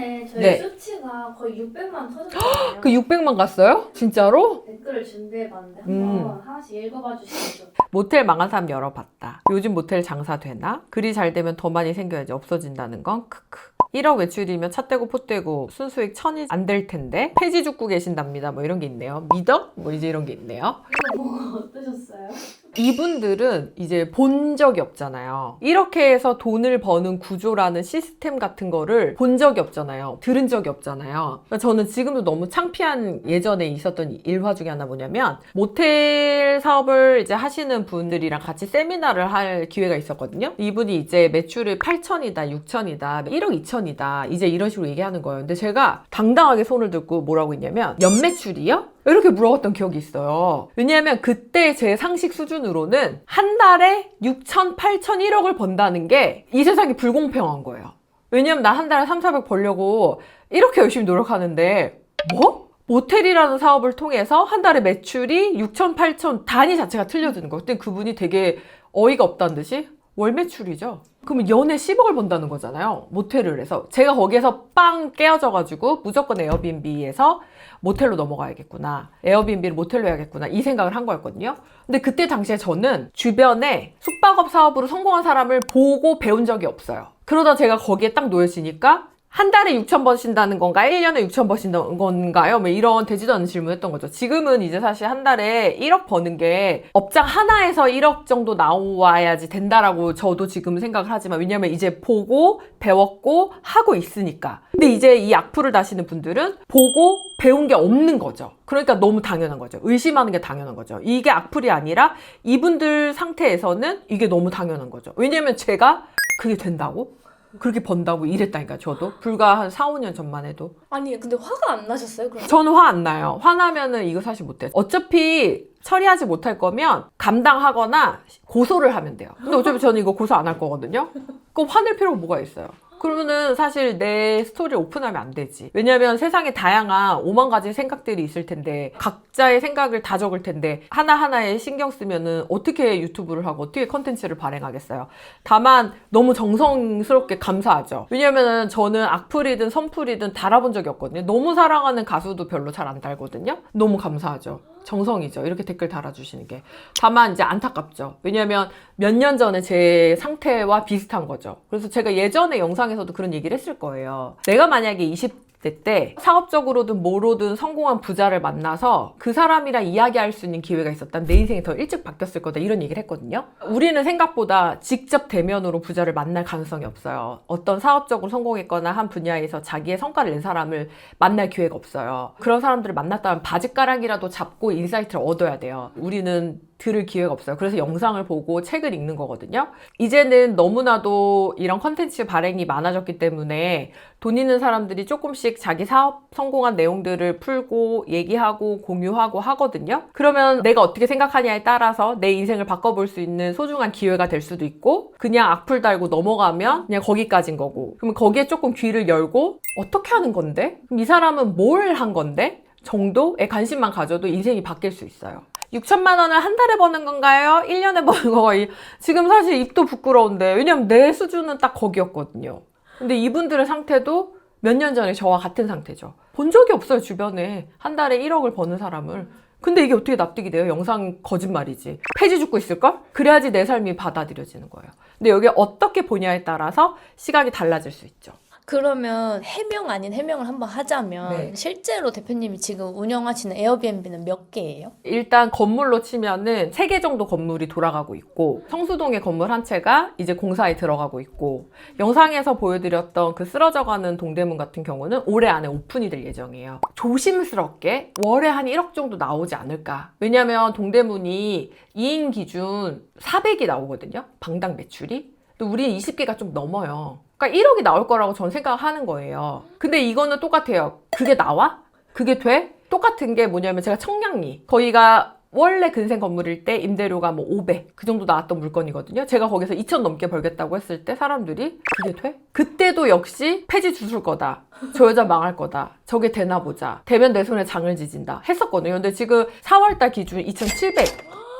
최근에 저희 네. 수치가 거의 600만 터졌거든요. 그 600만 갔어요? 진짜로? 댓글을 준비해봤는데 한번 하나씩 읽어봐 주시면 좀. 모텔 망한 사람 열어봤다. 요즘 모텔 장사 되나? 글이 잘 되면 더 많이 생겨야지 없어진다는 건 크크. 1억 외출이면 차 떼고 포 떼고 순수익 1000이 안 될 텐데 폐지 죽고 계신답니다. 뭐 이런 게 있네요. 믿어? 뭐 이제 이런 게 있네요. 이거 보고 어떠셨어요? 이분들은 이제 본 적이 없잖아요. 이렇게 해서 돈을 버는 구조라는 시스템 같은 거를 본 적이 없잖아요. 들은 적이 없잖아요. 그러니까 저는 지금도 너무 창피한 예전에 있었던 일화 중에 하나 뭐냐면 모텔 사업을 이제 하시는 분들이랑 같이 세미나를 할 기회가 있었거든요. 이분이 이제 매출이 8천이다, 6천이다, 1억 2천이다 이제 이런 식으로 얘기하는 거예요. 근데 제가 당당하게 손을 들고 뭐라고 했냐면 연매출이요? 이렇게 물어봤던 기억이 있어요. 왜냐하면 그때 제 상식 수준으로는 한 달에 6천, 8천, 1억을 번다는 게 이 세상이 불공평한 거예요. 왜냐면 나 한 달에 3, 400 벌려고 이렇게 열심히 노력하는데 뭐? 모텔이라는 사업을 통해서 한 달에 매출이 6천, 8천 단위 자체가 틀려지는 거예요. 그때 그분이 되게 어이가 없다는 듯이 월 매출이죠. 그러면 연에 10억을 번다는 거잖아요. 모텔을 해서. 제가 거기에서 빵 깨어져가지고 무조건 에어비앤비에서 모텔로 넘어가야겠구나. 에어비앤비를 모텔로 해야겠구나. 이 생각을 한 거였거든요. 근데 그때 당시에 저는 주변에 숙박업 사업으로 성공한 사람을 보고 배운 적이 없어요. 그러다 제가 거기에 딱 놓여지니까 한 달에 6천 버신다는 건가요? 1년에 6천 버신다는 건가요? 뭐 이런 되지도 않은 질문을 했던 거죠. 지금은 이제 사실 한 달에 1억 버는 게 업장 하나에서 1억 정도 나와야지 된다라고 저도 지금 생각을 하지만 왜냐면 이제 보고 배웠고 하고 있으니까. 근데 이제 이 악플을 다시는 분들은 보고 배운 게 없는 거죠. 그러니까 너무 당연한 거죠. 의심하는 게 당연한 거죠. 이게 악플이 아니라 이분들 상태에서는 이게 너무 당연한 거죠. 왜냐면 제가 그게 된다고? 그렇게 번다고 이랬다니까 저도 불과 한 4, 5년 전만 해도. 아니 근데 화가 안 나셨어요? 그럼? 저는 화 안 나요. 화나면은 이거 사실 못해요. 어차피 처리하지 못할 거면 감당하거나 고소를 하면 돼요. 근데 어차피 저는 이거 고소 안 할 거거든요. 그럼 화낼 필요가 뭐가 있어요? 그러면은 사실 내 스토리를 오픈하면 안 되지. 왜냐면 세상에 다양한 5만 가지 생각들이 있을 텐데 각자의 생각을 다 적을 텐데 하나하나에 신경 쓰면은 어떻게 유튜브를 하고 어떻게 컨텐츠를 발행하겠어요. 다만 너무 정성스럽게 감사하죠. 왜냐면은 저는 악플이든 선플이든 달아본 적이 없거든요. 너무 사랑하는 가수도 별로 잘 안 달거든요. 너무 감사하죠. 정성이죠. 이렇게 댓글 달아주시는 게. 다만 이제 안타깝죠. 왜냐면 몇 년 전에 제 상태와 비슷한 거죠. 그래서 제가 예전에 영상에서도 그런 얘기를 했을 거예요. 내가 만약에 20대 때 사업적으로든 뭐로든 성공한 부자를 만나서 그 사람이랑 이야기할 수 있는 기회가 있었다면 내 인생이 더 일찍 바뀌었을 거다 이런 얘기를 했거든요. 우리는 생각보다 직접 대면으로 부자를 만날 가능성이 없어요. 어떤 사업적으로 성공했거나 한 분야에서 자기의 성과를 낸 사람을 만날 기회가 없어요. 그런 사람들을 만났다면 바짓가랑이라도 잡고 인사이트를 얻어야 돼요. 우리는 들을 기회가 없어요. 그래서 영상을 보고 책을 읽는 거거든요. 이제는 너무나도 이런 컨텐츠 발행이 많아졌기 때문에 돈 있는 사람들이 조금씩 자기 사업 성공한 내용들을 풀고 얘기하고 공유하고 하거든요. 그러면 내가 어떻게 생각하냐에 따라서 내 인생을 바꿔볼 수 있는 소중한 기회가 될 수도 있고 그냥 악플 달고 넘어가면 그냥 거기까지인 거고 그러면 거기에 조금 귀를 열고 어떻게 하는 건데? 그럼 이 사람은 뭘 한 건데? 정도의 관심만 가져도 인생이 바뀔 수 있어요. 6천만 원을 한 달에 버는 건가요? 1년에 버는 건가요? 지금 사실 입도 부끄러운데 왜냐면 내 수준은 딱 거기였거든요. 근데 이분들의 상태도 몇 년 전에 저와 같은 상태죠. 본 적이 없어요. 주변에 한 달에 1억을 버는 사람을. 근데 이게 어떻게 납득이 돼요? 영상 거짓말이지. 폐지 죽고 있을걸? 그래야지 내 삶이 받아들여지는 거예요. 근데 여기 어떻게 보냐에 따라서 시각이 달라질 수 있죠. 그러면 해명 아닌 해명을 한번 하자면 네. 실제로 대표님이 지금 운영하시는 에어비앤비는 몇 개예요? 일단 건물로 치면은 3개 정도 건물이 돌아가고 있고 성수동에 건물 한 채가 이제 공사에 들어가고 있고 영상에서 보여드렸던 그 쓰러져가는 동대문 같은 경우는 올해 안에 오픈이 될 예정이에요. 조심스럽게 월에 한 1억 정도 나오지 않을까. 왜냐면 동대문이 2인 기준 400이 나오거든요. 방당 매출이. 또 우리는 20개가 좀 넘어요. 그러니까 1억이 나올 거라고 저는 생각하는 거예요. 근데 이거는 똑같아요. 그게 나와? 그게 돼? 똑같은 게 뭐냐면 제가 청량리 거기가 원래 근생 건물일 때 임대료가 뭐 500 그 정도 나왔던 물건이거든요. 제가 거기서 2천 넘게 벌겠다고 했을 때 사람들이 그게 돼? 그때도 역시 폐지 주술 거다. 저 여자 망할 거다. 저게 되나 보자. 되면 내 손에 장을 지진다. 했었거든요. 근데 지금 4월달 기준 2,700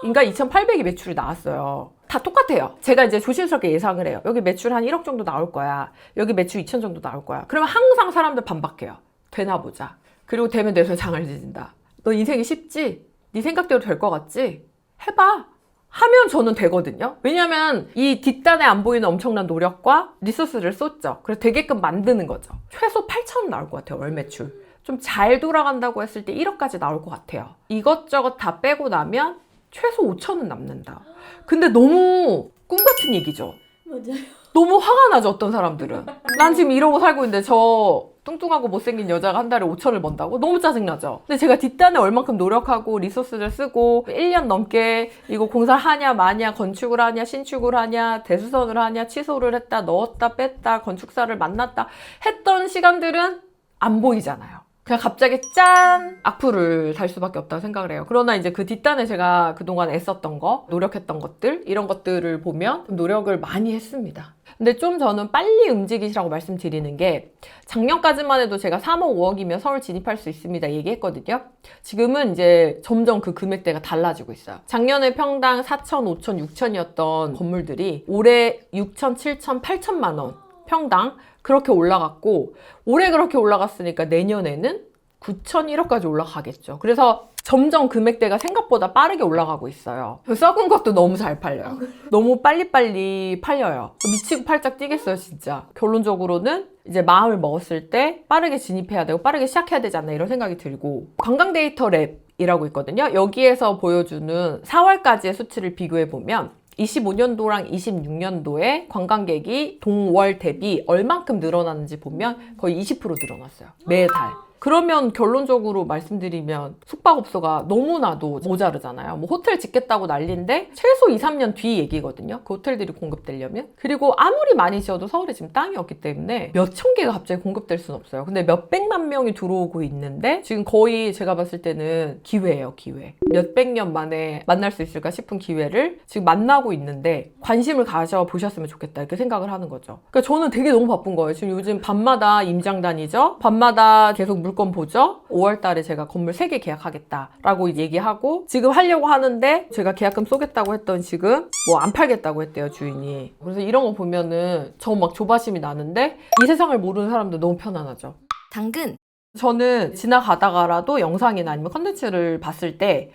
인가 2,800이 매출이 나왔어요. 다 똑같아요. 제가 이제 조심스럽게 예상을 해요. 여기 매출 한 1억 정도 나올 거야. 여기 매출 2천 정도 나올 거야. 그러면 항상 사람들 반박해요. 되나 보자. 그리고 되면 내 손에 장을 지진다. 너 인생이 쉽지? 네 생각대로 될 것 같지? 해봐. 하면 저는 되거든요. 왜냐면 이 뒷단에 안 보이는 엄청난 노력과 리소스를 쏟죠. 그래서 되게끔 만드는 거죠. 최소 8천은 나올 것 같아요. 월 매출. 좀 잘 돌아간다고 했을 때 1억까지 나올 것 같아요. 이것저것 다 빼고 나면 최소 5천은 남는다. 근데 너무 꿈 같은 얘기죠. 맞아요. 너무 화가 나죠, 어떤 사람들은. 난 지금 이러고 살고 있는데 저 뚱뚱하고 못생긴 여자가 한 달에 5천을 번다고? 너무 짜증나죠? 근데 제가 뒷단에 얼만큼 노력하고 리소스를 쓰고 1년 넘게 이거 공사를 하냐 마냐, 건축을 하냐 신축을 하냐 대수선을 하냐 취소를 했다 넣었다 뺐다 건축사를 만났다 했던 시간들은 안 보이잖아요. 그냥 갑자기 짠! 악플을 달 수밖에 없다고 생각을 해요. 그러나 이제 그 뒷단에 제가 그동안 애썼던 거, 노력했던 것들, 이런 것들을 보면 노력을 많이 했습니다. 근데 좀 저는 빨리 움직이시라고 말씀드리는 게 작년까지만 해도 제가 3억, 5억이면 서울 진입할 수 있습니다 얘기했거든요. 지금은 이제 점점 그 금액대가 달라지고 있어요. 작년에 평당 4천, 5천, 6천이었던 건물들이 올해 6천, 7천, 8천만 원 평당 그렇게 올라갔고 올해 그렇게 올라갔으니까 내년에는 9천, 1억까지 올라가겠죠. 그래서 점점 금액대가 생각보다 빠르게 올라가고 있어요. 썩은 것도 너무 잘 팔려요. 너무 빨리빨리 팔려요. 미치고 팔짝 뛰겠어요, 진짜. 결론적으로는 이제 마음을 먹었을 때 빠르게 진입해야 되고 빠르게 시작해야 되지 않나 이런 생각이 들고 관광 데이터 랩이라고 있거든요. 여기에서 보여주는 4월까지의 수치를 비교해보면 25년도랑 26년도에 관광객이 동월 대비 얼만큼 늘어났는지 보면 거의 20% 늘어났어요. 매달. 그러면 결론적으로 말씀드리면 숙박업소가 너무나도 모자르잖아요. 뭐 호텔 짓겠다고 난리인데 최소 2, 3년 뒤 얘기거든요. 그 호텔들이 공급되려면. 그리고 아무리 많이 지어도 서울에 지금 땅이 없기 때문에 몇천 개가 갑자기 공급될 수는 없어요. 근데 몇백만 명이 들어오고 있는데 지금 거의 제가 봤을 때는 기회예요, 기회. 몇백 년 만에 만날 수 있을까 싶은 기회를 지금 만나고 있는데 관심을 가져보셨으면 좋겠다 이렇게 생각을 하는 거죠. 그러니까 저는 되게 너무 바쁜 거예요. 지금 요즘 밤마다 임장 다니죠. 밤마다 계속 물건 보죠. 5월 달에 제가 건물 3개 계약하겠다라고 얘기하고 지금 하려고 하는데 제가 계약금 쏘겠다고 했더니 지금 뭐 안 팔겠다고 했대요, 주인이. 그래서 이런 거 보면은 저 막 조바심이 나는데 이 세상을 모르는 사람들 너무 편안하죠. 당근. 저는 지나가다가라도 영상이나 아니면 컨텐츠를 봤을 때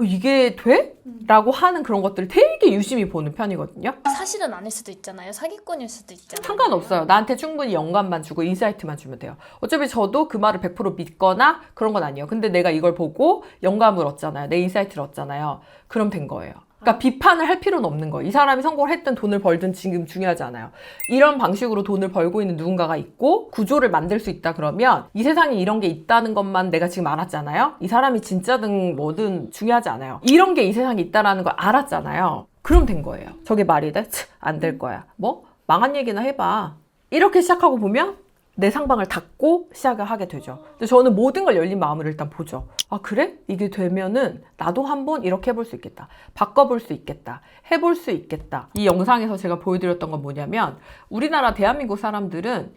이게 돼? 라고 하는 그런 것들을 되게 유심히 보는 편이거든요. 사실은 아닐 수도 있잖아요. 사기꾼일 수도 있잖아요. 상관없어요. 나한테 충분히 영감만 주고 인사이트만 주면 돼요. 어차피 저도 그 말을 100% 믿거나 그런 건 아니에요. 근데 내가 이걸 보고 영감을 얻잖아요. 내 인사이트를 얻잖아요. 그럼 된 거예요. 그러니까 비판을 할 필요는 없는 거예요. 이 사람이 성공을 했든 돈을 벌든 지금 중요하지 않아요. 이런 방식으로 돈을 벌고 있는 누군가가 있고 구조를 만들 수 있다 그러면 이 세상에 이런 게 있다는 것만 내가 지금 알았잖아요. 이 사람이 진짜든 뭐든 중요하지 않아요. 이런 게 이 세상에 있다는 걸 알았잖아요. 그럼 된 거예요. 저게 말이 돼? 안 될 거야. 뭐? 망한 얘기나 해봐. 이렇게 시작하고 보면 내 상방을 닫고 시작을 하게 되죠. 근데 저는 모든 걸 열린 마음으로 일단 보죠. 아, 그래? 이게 되면은 나도 한번 이렇게 해볼 수 있겠다. 바꿔볼 수 있겠다. 해볼 수 있겠다. 이 영상에서 제가 보여드렸던 건 뭐냐면 우리나라 대한민국 사람들은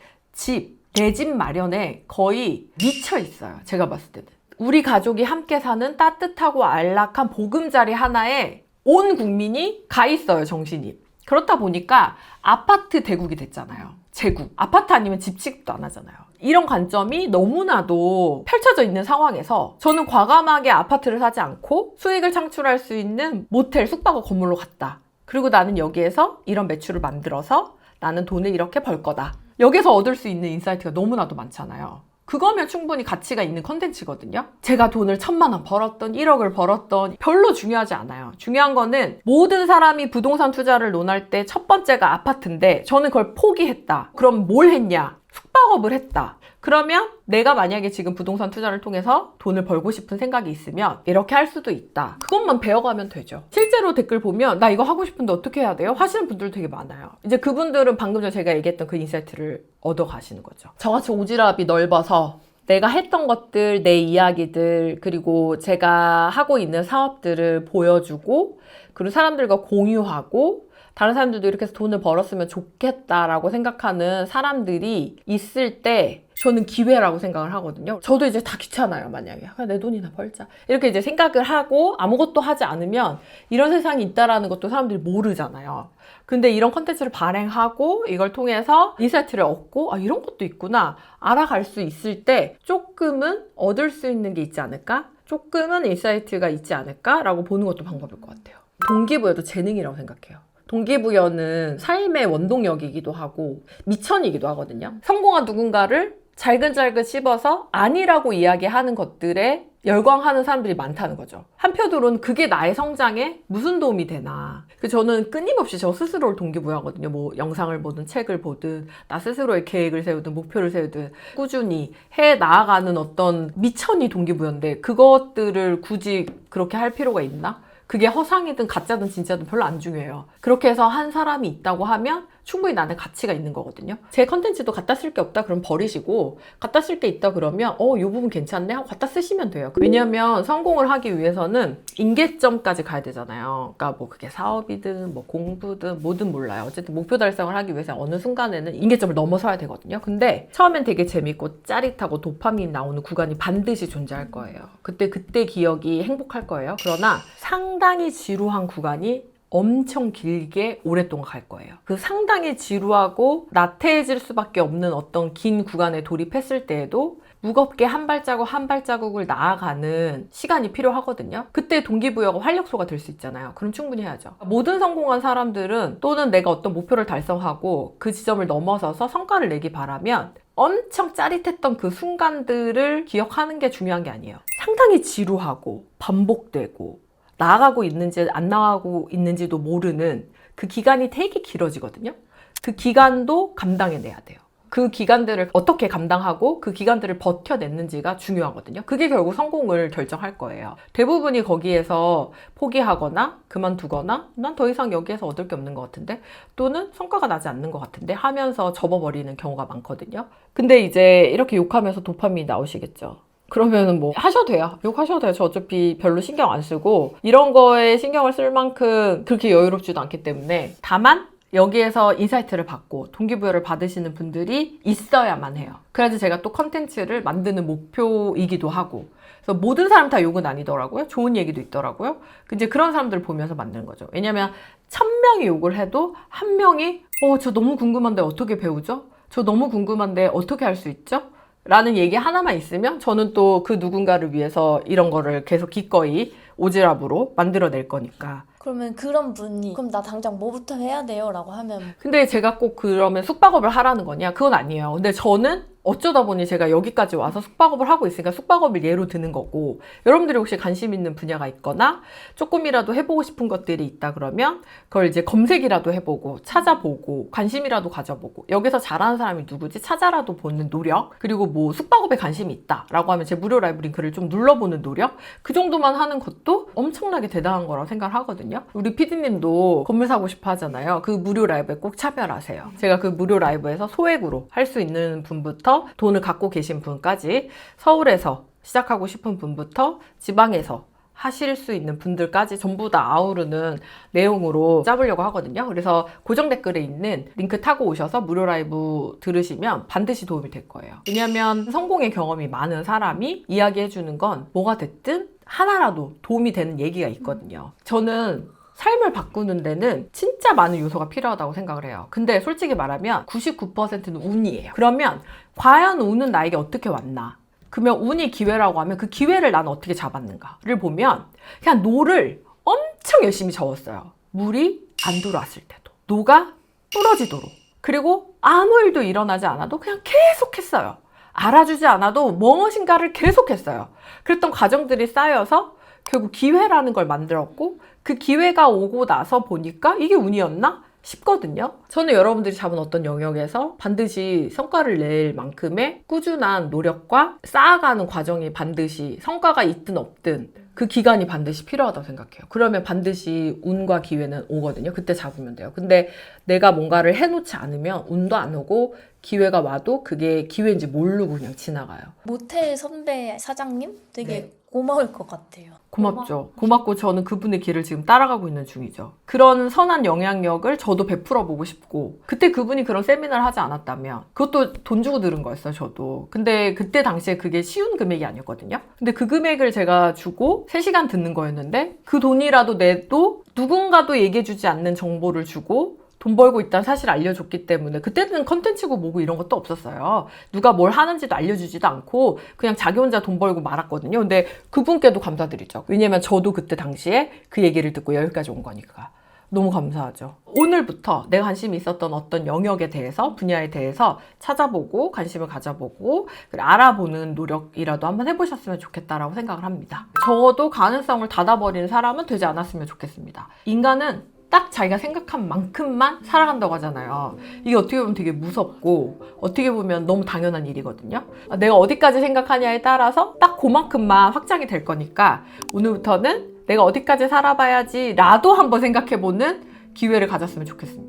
내 집 마련에 거의 미쳐 있어요. 제가 봤을 때는. 우리 가족이 함께 사는 따뜻하고 안락한 보금자리 하나에 온 국민이 가 있어요, 정신이. 그렇다 보니까 아파트 대국이 됐잖아요. 제국. 아파트 아니면 집 취급도 안 하잖아요. 이런 관점이 너무나도 펼쳐져 있는 상황에서 저는 과감하게 아파트를 사지 않고 수익을 창출할 수 있는 모텔, 숙박업 건물로 갔다. 그리고 나는 여기에서 이런 매출을 만들어서 나는 돈을 이렇게 벌 거다. 여기서 얻을 수 있는 인사이트가 너무나도 많잖아요. 그거면 충분히 가치가 있는 컨텐츠거든요. 제가 돈을 1,000만 원 벌었던 1억을 벌었던 별로 중요하지 않아요. 중요한 거는 모든 사람이 부동산 투자를 논할 때 첫 번째가 아파트인데 저는 그걸 포기했다. 그럼 뭘 했냐? 숙박업을 했다. 그러면 내가 만약에 지금 부동산 투자를 통해서 돈을 벌고 싶은 생각이 있으면 이렇게 할 수도 있다. 그것만 배워가면 되죠. 실제로 댓글 보면 나 이거 하고 싶은데 어떻게 해야 돼요? 하시는 분들 되게 많아요. 이제 그분들은 방금 전에 제가 얘기했던 그 인사이트를 얻어 가시는 거죠. 저같이 오지랖이 넓어서 내가 했던 것들, 내 이야기들, 그리고 제가 하고 있는 사업들을 보여주고 그리고 사람들과 공유하고 다른 사람들도 이렇게 해서 돈을 벌었으면 좋겠다라고 생각하는 사람들이 있을 때 저는 기회라고 생각을 하거든요. 저도 이제 다 귀찮아요, 만약에. 그냥 내 돈이나 벌자. 이렇게 이제 생각을 하고 아무것도 하지 않으면 이런 세상이 있다라는 것도 사람들이 모르잖아요. 근데 이런 컨텐츠를 발행하고 이걸 통해서 인사이트를 얻고 아, 이런 것도 있구나 알아갈 수 있을 때 조금은 얻을 수 있는 게 있지 않을까? 조금은 인사이트가 있지 않을까라고 보는 것도 방법일 것 같아요. 동기부여도 재능이라고 생각해요. 동기부여는 삶의 원동력이기도 하고 미천이기도 하거든요. 성공한 누군가를 잘근잘근 씹어서 아니라고 이야기하는 것들에 열광하는 사람들이 많다는 거죠. 한편으로는 그게 나의 성장에 무슨 도움이 되나. 저는 끊임없이 저 스스로를 동기부여하거든요. 뭐 영상을 보든 책을 보든 나 스스로의 계획을 세우든 목표를 세우든 꾸준히 해 나아가는 어떤 미천이 동기부여인데 그것들을 굳이 그렇게 할 필요가 있나? 그게 허상이든 가짜든 진짜든 별로 안 중요해요. 그렇게 해서 한 사람이 있다고 하면 충분히 나한테 가치가 있는 거거든요. 제 컨텐츠도 갖다 쓸 게 없다 그럼 버리시고 갖다 쓸 게 있다 그러면 이 부분 괜찮네 하고 갖다 쓰시면 돼요. 왜냐면 성공을 하기 위해서는 임계점까지 가야 되잖아요. 그러니까 뭐 그게 사업이든 뭐 공부든 뭐든 몰라요. 어쨌든 목표 달성을 하기 위해서 어느 순간에는 임계점을 넘어서야 되거든요. 근데 처음엔 되게 재밌고 짜릿하고 도파민 나오는 구간이 반드시 존재할 거예요. 그때 기억이 행복할 거예요. 그러나 상당히 지루한 구간이 엄청 길게 오랫동안 갈 거예요. 그 상당히 지루하고 나태해질 수밖에 없는 어떤 긴 구간에 돌입했을 때에도 무겁게 한 발자국 한 발자국을 나아가는 시간이 필요하거든요. 그때 동기부여가 활력소가 될 수 있잖아요. 그럼 충분히 해야죠. 모든 성공한 사람들은 또는 내가 어떤 목표를 달성하고 그 지점을 넘어서서 성과를 내기 바라면 엄청 짜릿했던 그 순간들을 기억하는 게 중요한 게 아니에요. 상당히 지루하고 반복되고 나아가고 있는지 안 나아가고 있는지도 모르는 그 기간이 되게 길어지거든요. 그 기간도 감당해내야 돼요. 그 기간들을 어떻게 감당하고 그 기간들을 버텨냈는지가 중요하거든요. 그게 결국 성공을 결정할 거예요. 대부분이 거기에서 포기하거나 그만두거나 난 더 이상 여기에서 얻을 게 없는 것 같은데 또는 성과가 나지 않는 것 같은데 하면서 접어버리는 경우가 많거든요. 근데 이제 이렇게 욕하면서 도파민이 나오시겠죠. 그러면은 뭐 하셔도 돼요. 욕하셔도 돼요. 저 어차피 별로 신경 안 쓰고 이런 거에 신경을 쓸 만큼 그렇게 여유롭지도 않기 때문에 다만 여기에서 인사이트를 받고 동기부여를 받으시는 분들이 있어야만 해요. 그래야지 제가 또 컨텐츠를 만드는 목표이기도 하고 그래서 모든 사람 다 욕은 아니더라고요. 좋은 얘기도 있더라고요. 이제 그런 사람들을 보면서 만드는 거죠. 왜냐면 1000명이 욕을 해도 한 명이 저 너무 궁금한데 어떻게 배우죠? 저 너무 궁금한데 어떻게 할 수 있죠? 라는 얘기 하나만 있으면 저는 또 그 누군가를 위해서 이런 거를 계속 기꺼이 오지랖으로 만들어낼 거니까. 그러면 그런 분이 그럼 나 당장 뭐부터 해야 돼요? 라고 하면 근데 제가 꼭 그러면 숙박업을 하라는 거냐? 그건 아니에요. 근데 저는 어쩌다 보니 제가 여기까지 와서 숙박업을 하고 있으니까 숙박업을 예로 드는 거고 여러분들이 혹시 관심 있는 분야가 있거나 조금이라도 해보고 싶은 것들이 있다 그러면 그걸 이제 검색이라도 해보고 찾아보고 관심이라도 가져보고 여기서 잘하는 사람이 누구지 찾아라도 보는 노력 그리고 뭐 숙박업에 관심이 있다 라고 하면 제 무료 라이브 링크를 좀 눌러보는 노력 그 정도만 하는 것도 엄청나게 대단한 거라고 생각을 하거든요. 우리 PD님도 건물 사고 싶어 하잖아요. 그 무료 라이브에 꼭 참여를 하세요. 제가 그 무료 라이브에서 소액으로 할 수 있는 분부터 돈을 갖고 계신 분까지 서울에서 시작하고 싶은 분부터 지방에서 하실 수 있는 분들까지 전부 다 아우르는 내용으로 짜보려고 하거든요. 그래서 고정 댓글에 있는 링크 타고 오셔서 무료 라이브 들으시면 반드시 도움이 될 거예요. 왜냐하면 성공의 경험이 많은 사람이 이야기해주는 건 뭐가 됐든 하나라도 도움이 되는 얘기가 있거든요. 저는 삶을 바꾸는 데는 진짜 많은 요소가 필요하다고 생각을 해요. 근데 솔직히 말하면 99%는 운이에요. 그러면 과연 운은 나에게 어떻게 왔나? 그러면 운이 기회라고 하면 그 기회를 나는 어떻게 잡았는가를 보면 그냥 노를 엄청 열심히 저었어요. 물이 안 들어왔을 때도. 노가 부러지도록. 그리고 아무 일도 일어나지 않아도 그냥 계속 했어요. 알아주지 않아도 무엇인가를 계속 했어요. 그랬던 과정들이 쌓여서 결국 기회라는 걸 만들었고 그 기회가 오고 나서 보니까 이게 운이었나 싶거든요. 저는 여러분들이 잡은 어떤 영역에서 반드시 성과를 낼 만큼의 꾸준한 노력과 쌓아가는 과정이 반드시 성과가 있든 없든 그 기간이 반드시 필요하다고 생각해요. 그러면 반드시 운과 기회는 오거든요. 그때 잡으면 돼요. 근데 내가 뭔가를 해놓지 않으면 운도 안 오고 기회가 와도 그게 기회인지 모르고 그냥 지나가요. 모텔 선배 사장님 되게 고마울 것 같아요. 고맙죠. 고맙고 저는 그분의 길을 지금 따라가고 있는 중이죠. 그런 선한 영향력을 저도 베풀어 보고 싶고, 그때 그분이 그런 세미나를 하지 않았다면 그것도 돈 주고 들은 거였어요, 저도. 근데 그때 당시에 그게 쉬운 금액이 아니었거든요. 근데 그 금액을 제가 주고 3시간 듣는 거였는데 그 돈이라도 내도 누군가도 얘기해주지 않는 정보를 주고 돈 벌고 있다는 사실을 알려줬기 때문에, 그때는 컨텐츠고 뭐고 이런 것도 없었어요. 누가 뭘 하는지도 알려주지도 않고 그냥 자기 혼자 돈 벌고 말았거든요. 근데 그분께도 감사드리죠. 왜냐면 저도 그때 당시에 그 얘기를 듣고 여기까지 온 거니까. 너무 감사하죠. 오늘부터 내가 관심이 있었던 어떤 영역에 대해서, 분야에 대해서 찾아보고 관심을 가져보고 알아보는 노력이라도 한번 해보셨으면 좋겠다라고 생각을 합니다. 적어도 가능성을 닫아버리는 사람은 되지 않았으면 좋겠습니다. 인간은 딱 자기가 생각한 만큼만 살아간다고 하잖아요. 이게 어떻게 보면 되게 무섭고 어떻게 보면 너무 당연한 일이거든요. 내가 어디까지 생각하냐에 따라서 딱 그만큼만 확장이 될 거니까 오늘부터는 내가 어디까지 살아봐야지 라도 한번 생각해보는 기회를 가졌으면 좋겠습니다.